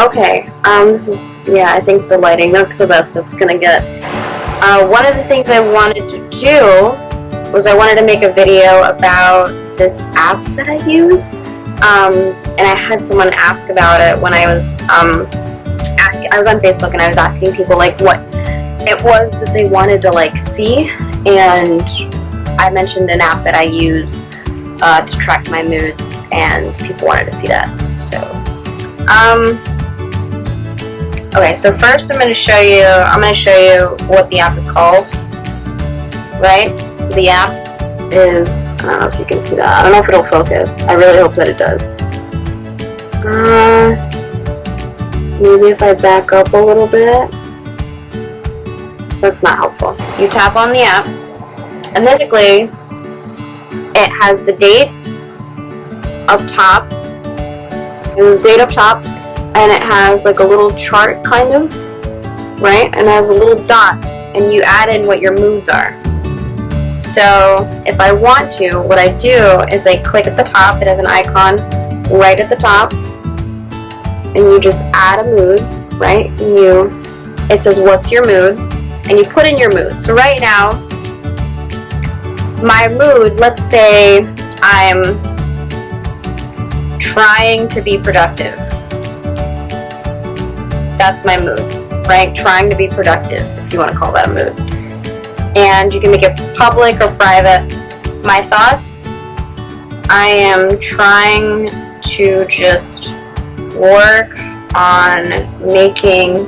Okay, this is, yeah, I think the lighting, that's the best it's gonna get. One of the things I wanted to do was I wanted to make a video about this app that I use, and I had someone ask about it when I was, I was on Facebook and I was asking people, like, what it was that they wanted to, like, see, and I mentioned an app that I use to track my moods, and people wanted to see that, so, okay, so first I'm going to show you what the app is called, right? So the app is, I don't know if you can see that, I don't know if it'll focus, I really hope that it does. Maybe if I back up a little bit, that's not helpful. You tap on the app, and basically, it has the date up top, and it has like a little chart kind of, right? And it has a little dot, and you add in what your moods are. So if I want to, what I do is I click at the top, it has an icon right at the top, and you just add a mood, right? And it says what's your mood, and you put in your mood. So right now, my mood, let's say I'm trying to be productive. That's my mood, right? Trying to be productive, if you want to call that a mood. And you can make it public or private. My thoughts, I am trying to just work on making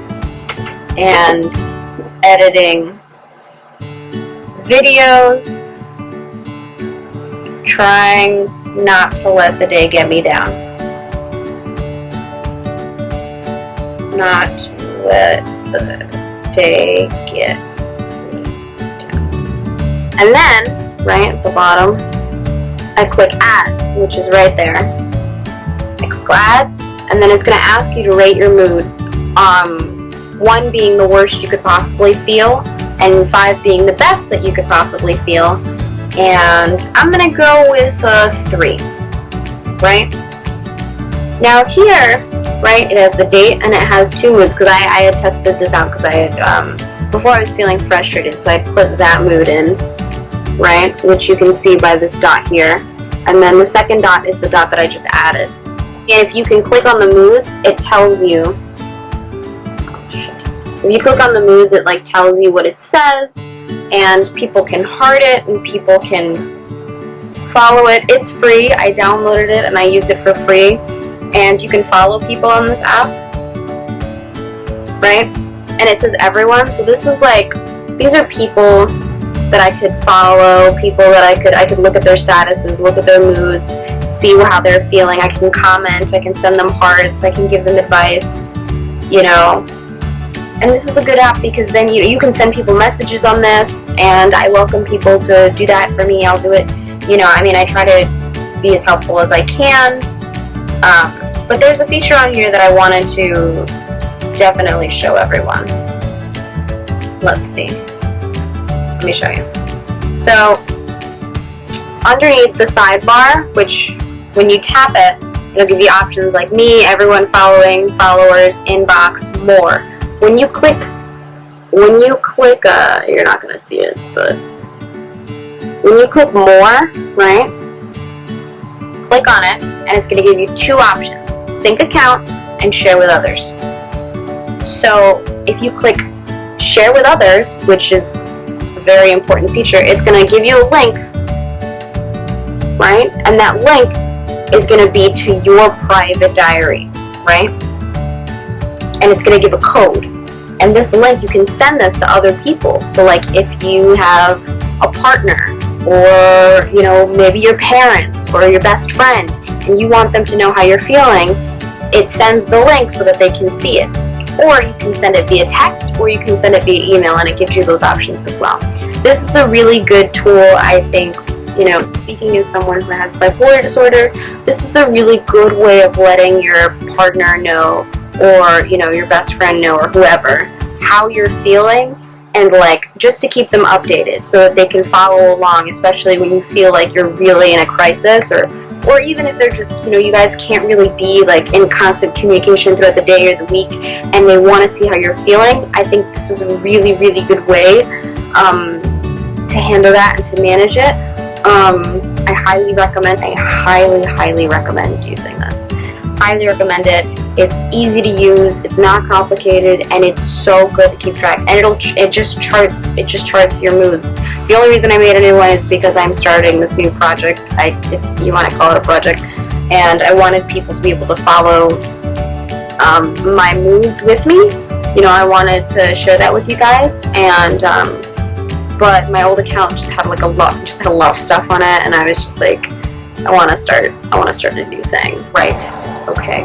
and editing videos, trying not to let the day get me down. Not let the day get me down. And then, right at the bottom, I click add, which is right there. I click add, and then it's going to ask you to rate your mood. 1 being the worst you could possibly feel, and 5 being the best that you could possibly feel. And I'm going to go with 3, right? Now here, right, it has the date and it has 2 moods, because I had tested this out because I had, before I was feeling frustrated, so I put that mood in, right, which you can see by this dot here. And then the second dot is the dot that I just added. And if you can click on the moods, it tells you, if you click on the moods, it like tells you what it says, and people can heart it, and people can follow it. It's free. I downloaded it and I use it for free, and you can follow people on this app, right? And it says everyone, so this is like, these are people that I could follow, people that I could look at their statuses, look at their moods, see how they're feeling. I can comment, I can send them hearts, I can give them advice, you know. And this is a good app because then you can send people messages on this, and I welcome people to do that for me. I'll do it, you know, I mean, I try to be as helpful as I can. But there's a feature on here that I wanted to definitely show everyone. Let's see. Let me show you. So, underneath the sidebar, which when you tap it, it'll give you options like me, everyone following, followers, inbox, more. When you click, you're not gonna see it, but when you click more, right, click on it, and it's gonna give you 2 options, sync account and share with others. So if you click share with others, which is a very important feature, it's gonna give you a link, right, and that link is gonna be to your private diary, right, and it's gonna give a code. And this link, you can send this to other people. So like if you have a partner, or you know, maybe your parents or your best friend, and you want them to know how you're feeling, it sends the link so that they can see it. Or you can send it via text, or you can send it via email, and it gives you those options as well. This is a really good tool, I think. You know, speaking as someone who has bipolar disorder, this is a really good way of letting your partner know, or you know, your best friend know, or whoever, how you're feeling, and like just to keep them updated so that they can follow along, especially when you feel like you're really in a crisis, or or even if they're just, you know, you guys can't really be like in constant communication throughout the day or the week, and they want to see how you're feeling, I think this is a really, really good way to handle that and to manage it. I highly recommend using this. Highly recommend it. It's easy to use, it's not complicated, and it's so good to keep track. And it just charts your moods. The only reason I made a new one is because I'm starting this new project, if you want to call it a project, and I wanted people to be able to follow my moods with me. You know, I wanted to share that with you guys, and but my old account just had a lot of stuff on it, and I was just like, I want to start a new thing, right? Okay,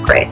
great.